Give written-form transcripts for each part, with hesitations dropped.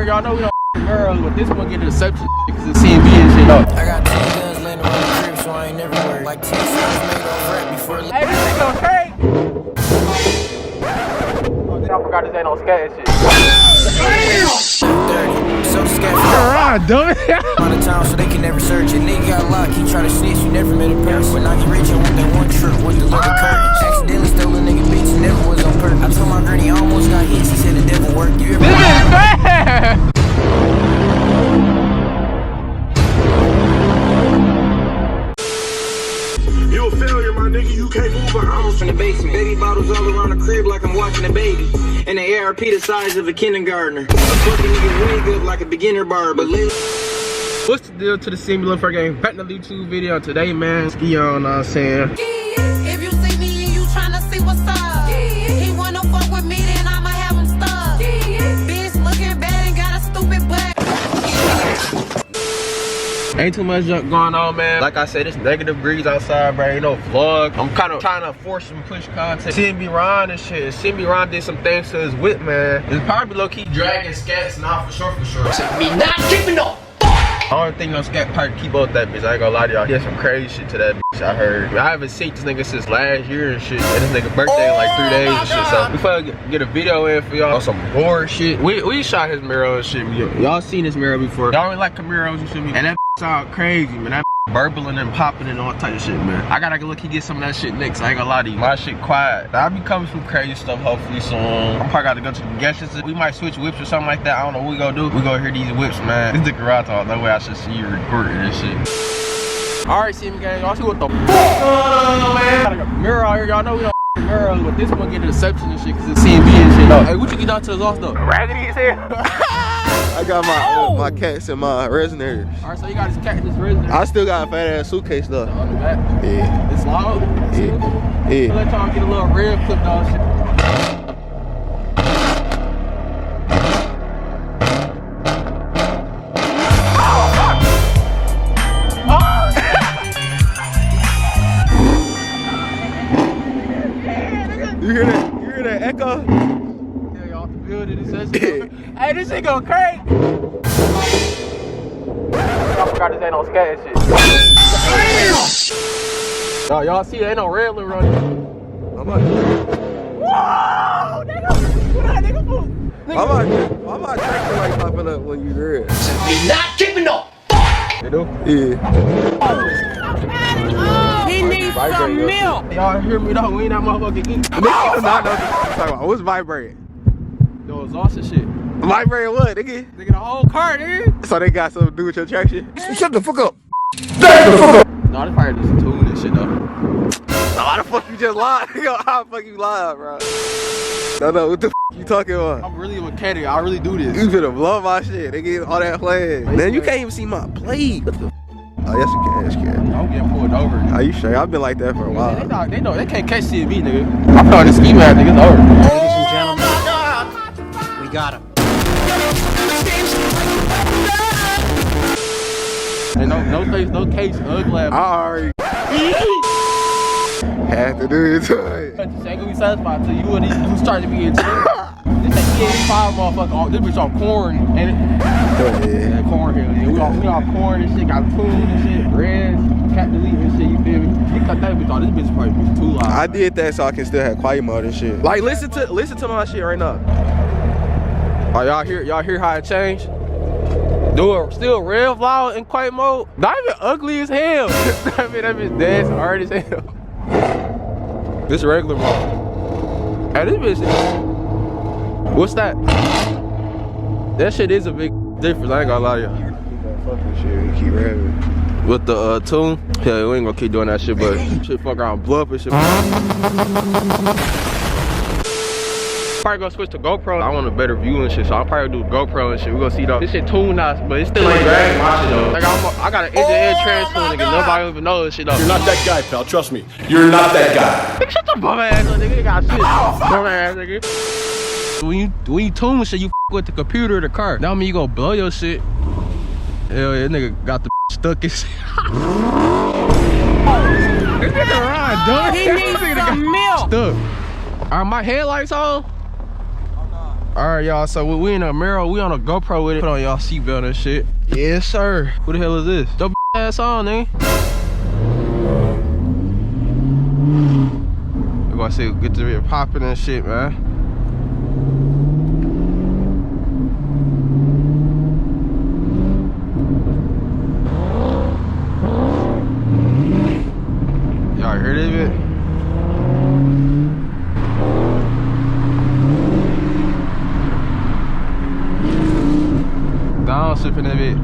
y'all know we don't girls, but this one get the deception because it's CMB and shit. I got 10 guns laying around the crib, so I ain't never worried. Like 10 slugs made off rap before. Hey, this nigga okay? Oh, I forgot this ain't no scat and shit. So scat alright, dumb it. On the town so they can never search it. Nigga got locked, he try to snitch, you never met in person. But now he rich, I want that one trip with the leather curtains. Accidentally stole a nigga bitch, and never was on purpose. I told my granny I almost got hit, she said the devil worked. You ever this is bad. You a failure, my nigga, you can't move a house. In the basement, baby bottles all around the crib like I'm watching a baby. And the ARP the size of a kindergartner. Fucking nigga wig up like a beginner bar, but what's the deal to the cmblilfraent game? Back in the YouTube video today, man. Ski on, what I'm saying. If you see me and you tryna see what's up, he wanna fuck with me, then I'ma have him stuck. Bitch looking bad and got a stupid butt. Ain't too much junk going on, man. Like I said, it's negative breeze outside, bro. Ain't no vlog. I'm kind of trying to force some push content. CMB Ron and shit. CMB Ron did some things to his whip, man. It's probably low-key dragging scats now for sure. me not keeping up. I don't think no Scatpack keep up with that bitch. I ain't gonna lie to y'all. He had some crazy shit to that bitch, I heard. I haven't seen this nigga since last year and shit. And this nigga birthday in like 3 days and shit. So we finna get a video in for y'all on some horror shit. We shot his mirror and shit. Y'all seen this mirror before. Y'all really like Camaros, you feel me? And that sound crazy, man. That burbling and popping and all type of shit, man. I gotta look, he get some of that shit next. I ain't gonna lie to you. My shit quiet. I'll be coming some crazy stuff hopefully soon. I'm probably gotta go to the gas station. We might switch whips or something like that. I don't know what we gonna do. We gonna hear these whips, man. This is the garage talk. No way I should see you recording this shit. Alright, CM gang, y'all see what the fuck going on, man? Got a mirror out here. Y'all know we don't mirrors, but this one get the deception and shit because it's CMB and shit. Hey, what you get down to the loss though? Raggedy as hell. I got my cats and my resonators. Alright, so you got this cat and this resonator. I still got a fat ass suitcase though. On the back? Yeah. It's loud? Yeah. Let y'all get a little red clip dog shit. You hear that? You hear that echo? Yeah, y'all off the building. It says hey, this shit go crazy. I forgot this ain't no scat and shit. Y'all see, ain't no railing running. I'm like, whoa, nigga! What that nigga for? Why my tractor light popping up when you real? Me not keeping up. You do? Yeah. He needs some milk. Y'all hear me though? We ain't that motherfucking eat. Nigga, you do not know what you're talking about. What's vibrating? Yo, exhausted shit. Vibrating what, nigga? Nigga, the whole car, nigga. So they got something to do with your traction? Shut the fuck up. No, this probably just a tune and shit though. So why the fuck you just lied? How the fuck you lied, bro? No, what the f you talking about? I'm really a mechanic. I really do this. You finna blow my shit. They get all that playing. Man, you can't even see my plate. What the f? Oh, yes you can. Yes you can. I'm getting pulled over. Are you sure? I've been like that for a while. They know they can't catch CMB, nigga. I'm throwing the ski mask, nigga. It's over. Ladies and gentlemen, we got him. And no face, no case, ugly ass. I already had to do it to it. Ain't gonna be satisfied till you and who's charging me in too. This ain't 5 motherfucker. This bitch on corn, ain't it? Yeah, corn here. Yeah, we all corn and shit, got tune and shit, reds, cat delete and shit, you feel me? You cut that bitch off, this bitch probably too loud. I did that so I can still have quiet mode and shit. Like listen to my shit right now. Oh, y'all hear how it changed? Do it still rev loud in quiet mode? Not even ugly as hell. I mean, that bitch dead hard as hell. This regular mode. Hey, this bitch. What's that? That shit is a big difference. I ain't gonna lie to you. Fucking shit, keep revving. With the tune, yeah, we ain't gonna keep doing that shit, but shit fuck around, blow up and shit. Probably gonna switch to GoPro. I want a better view and shit, so I'll probably do GoPro and shit. We gonna see though. This shit tuned out, but it's still ain't dragging my shit though. Like I got an engine trans tune, nigga. Nobody even know this shit though. You're not that guy, pal. Trust me. You're not that guy. Nigga, shut the bum ass up, nigga. You got shit. Bum ass, nigga. When you tune shit, you f with the computer or the car. That don't mean you gonna blow your shit. Hell yeah, nigga got the stuck in shit. This nigga ride, dog. He needs some milk. Stuck. Are my headlights on? Alright, y'all, so we in a mirror, we on a GoPro with it. Put on y'all seatbelt and shit. Yes, sir. Who the hell is this? Dope ass on, nigga. We're gonna see, get to it popping and shit, man. Y'all hear this bit? Down sipping that bit.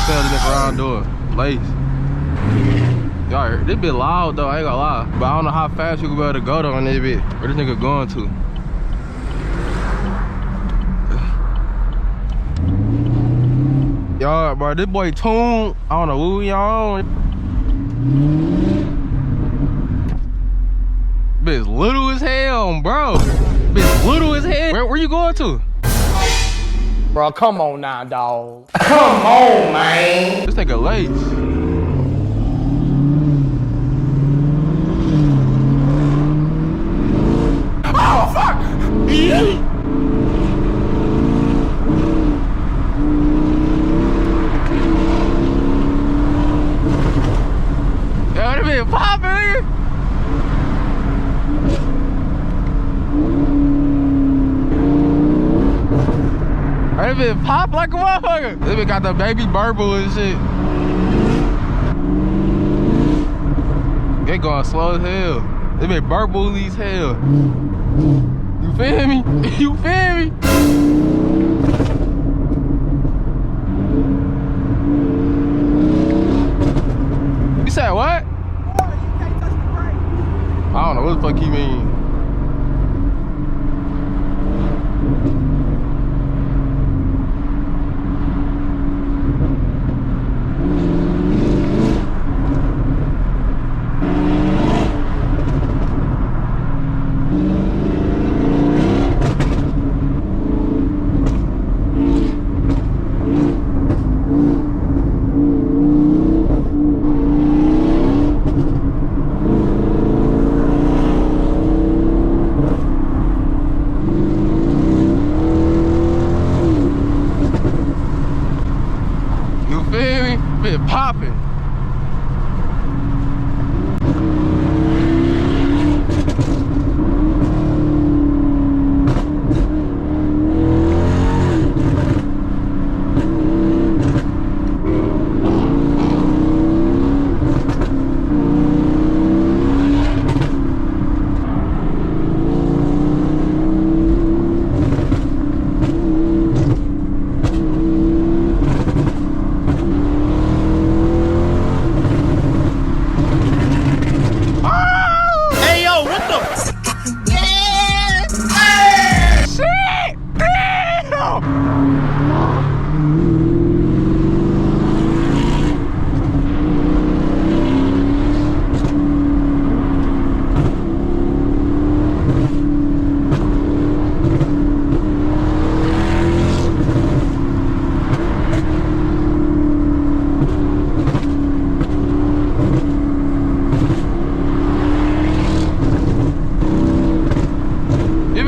Tell the nigga around door. Lace. Y'all heard this bit loud though, I ain't gonna lie. But I don't know how fast you can be able to go though on this bit. Where this nigga going to? Y'all, bro, this boy Toon, I don't know who y'all on. Bitch little as hell, bro. Bitch little as hell. Where you going to? Bro, come on now, dog. Come on, man. This nigga lace. Oh, fuck! Yeah. Yo, that been poppin', nigga. That been pop like a motherfucker. This been got the baby burble and shit. They going slow as hell. They been burble as hell. You feel me? You feel me? You said what? I don't know what the fuck he mean. Been popping.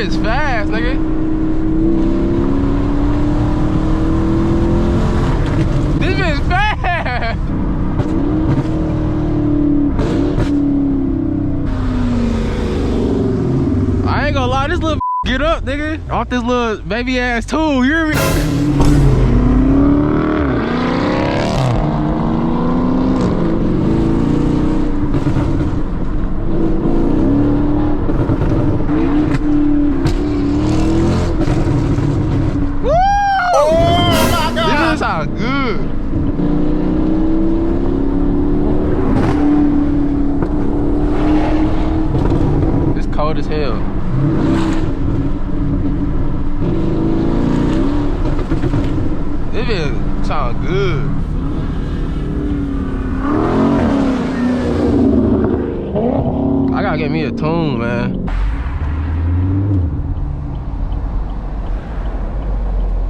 It's fast, nigga. This bitch fast. I ain't gonna lie, this little get up, nigga. Off this little baby ass tool, you hear me? Good. It's cold as hell. This bit sound good. I gotta get me a tune, man.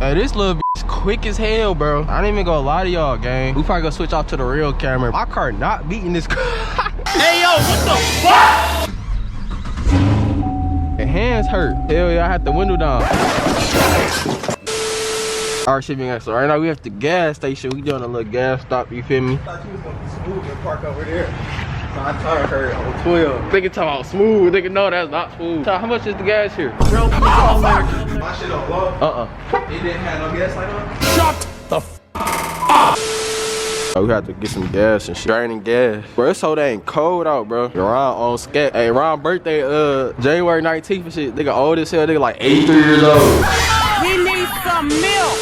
Hey, this little bitch quick as hell, bro. I ain't even gonna lie to y'all, gang. We probably gonna switch off to the real camera. My car not beating this car. Hey, yo, what the fuck? Your hands hurt. Hell yeah, I had the window down. Alright, shit, so right now we at the gas station. We doing a little gas stop, you feel me? I thought you was gonna be smooth and park over there. So I turned her on 12. They can talk about smooth. They can know that's not smooth. How much is the gas here? Bro, My shit on low. It didn't have no gas light on? Shut the f we had to get some gas and shit. Draining gas. Bro, it's so dang cold out, bro. Ron on scat. Hey, Ron birthday, January 19th and shit. Nigga old as hell. Nigga like 83 years old. We need some milk.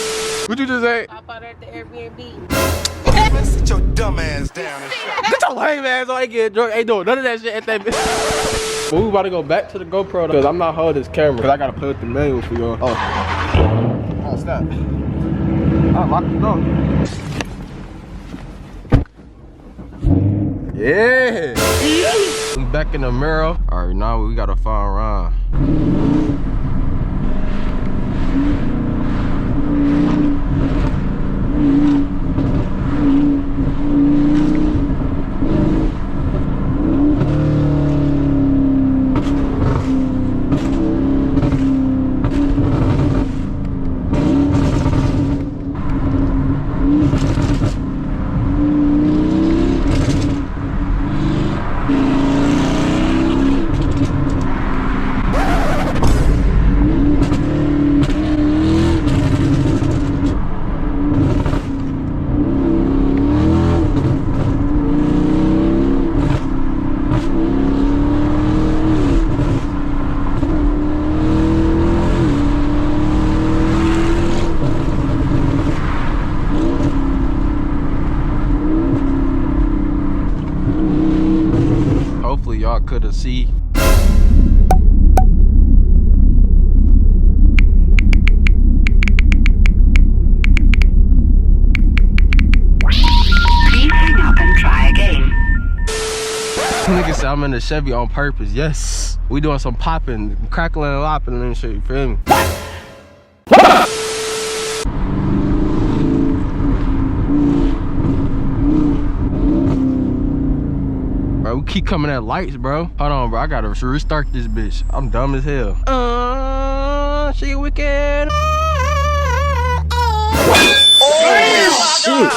What you just say? Pop out at the Airbnb. Sit your dumb ass down and Get your lame ass on. I ain't getting drunk. Ain't doing none of that shit at that bitch. But we about to go back to the GoPro though. Cause I'm not holding this camera. Cause I gotta play with the manual for y'all. Oh, stop. I locked the door. Yeah. We back in the mirror. All right, now we gotta find Ron. Hopefully y'all couldn't see. Please hang up and try again. Nigga said I'm in the Chevy on purpose. Yes. We doing some popping, crackling and lopping and shit, you feel me? Bro, we keep coming at lights, bro. Hold on, bro. I gotta restart this bitch. I'm dumb as hell. She wicked. Oh, shit.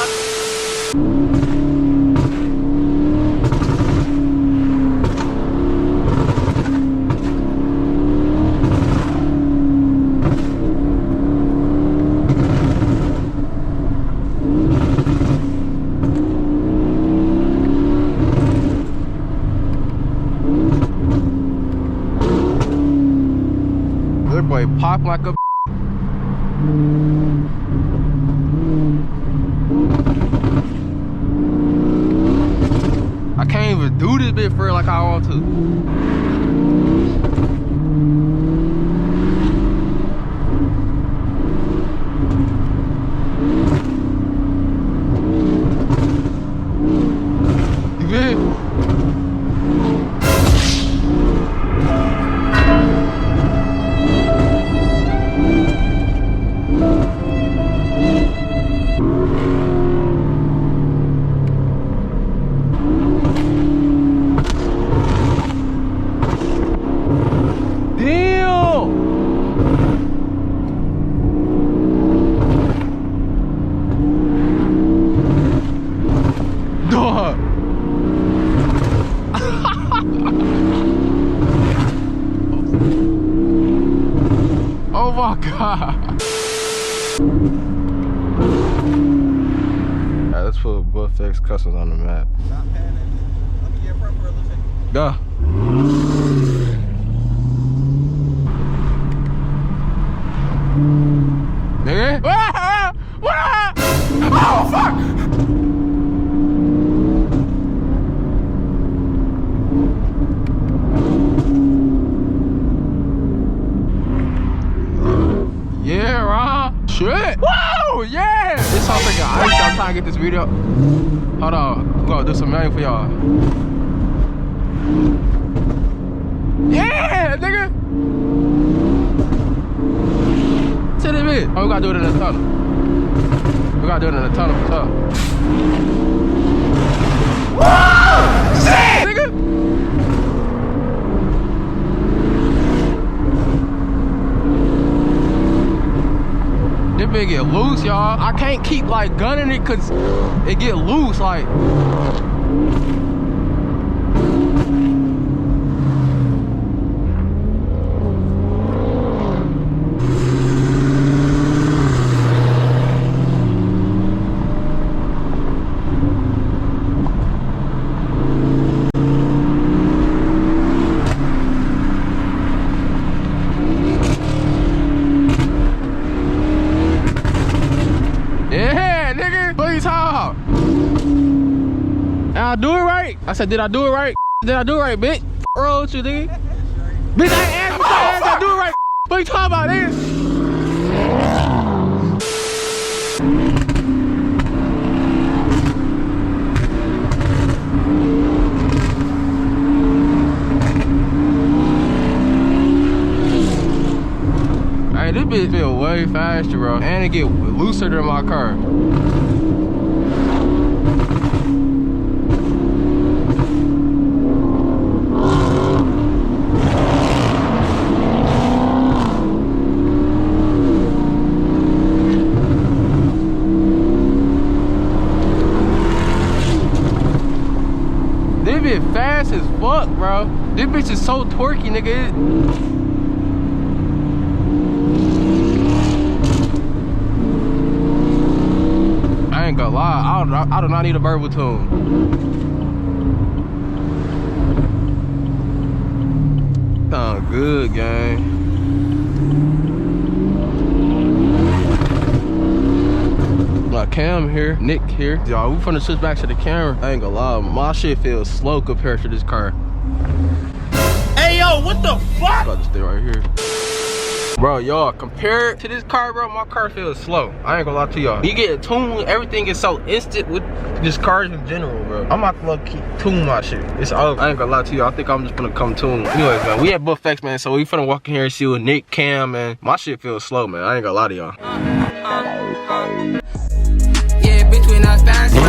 Boy pop like a I can't even do this bit for it like I want to. You good? Oh my god. Alright, let's put Buffx Customs on the map. Stop panning. Let me get front for a little second. Go. Nigga? What? Oh fuck! Yeah, Ron. Shit. Whoa, yeah. This all freaking ice. I'm trying to get this video. Hold on. We're gonna do some manual for y'all. Yeah, nigga. To the bit. Oh, we gotta do it in the tunnel. We gotta do it in the tunnel for sure. Whoa! Shit, nigga. This bitch get loose, y'all. I can't keep like gunning it cause it get loose like. Yeah, nigga, what you talking about? Did I do it right? I said, did I do it right? Did I do it right, bitch? Roll with you, nigga. Bitch, I ain't asked I do it right. What you talking about, nigga? Hey, this bitch feel way faster, bro. And it get looser than my car. This bitch fast as fuck, bro. This bitch is so torquey, nigga. I ain't gonna lie, I do not need a verbal tune. Sound good, gang. My cam here, Nick here. Y'all, we finna switch back to the camera. I ain't gonna lie, my shit feels slow compared to this car. Hey, yo, what the fuck? About to stay right here. Bro, y'all, compared to this car, bro, my car feels slow. I ain't gonna lie to y'all. You get a tune, everything is so instant with just cars in general, bro. I'm about to low-key tune my shit. It's over. I ain't gonna lie to y'all. I think I'm just gonna come tune. Anyways, man, we at Buffx, man, so we finna walk in here and see what Nick, Cam, man. My shit feels slow, man. I ain't gonna lie to y'all. Yeah, bitch, when I was bouncing.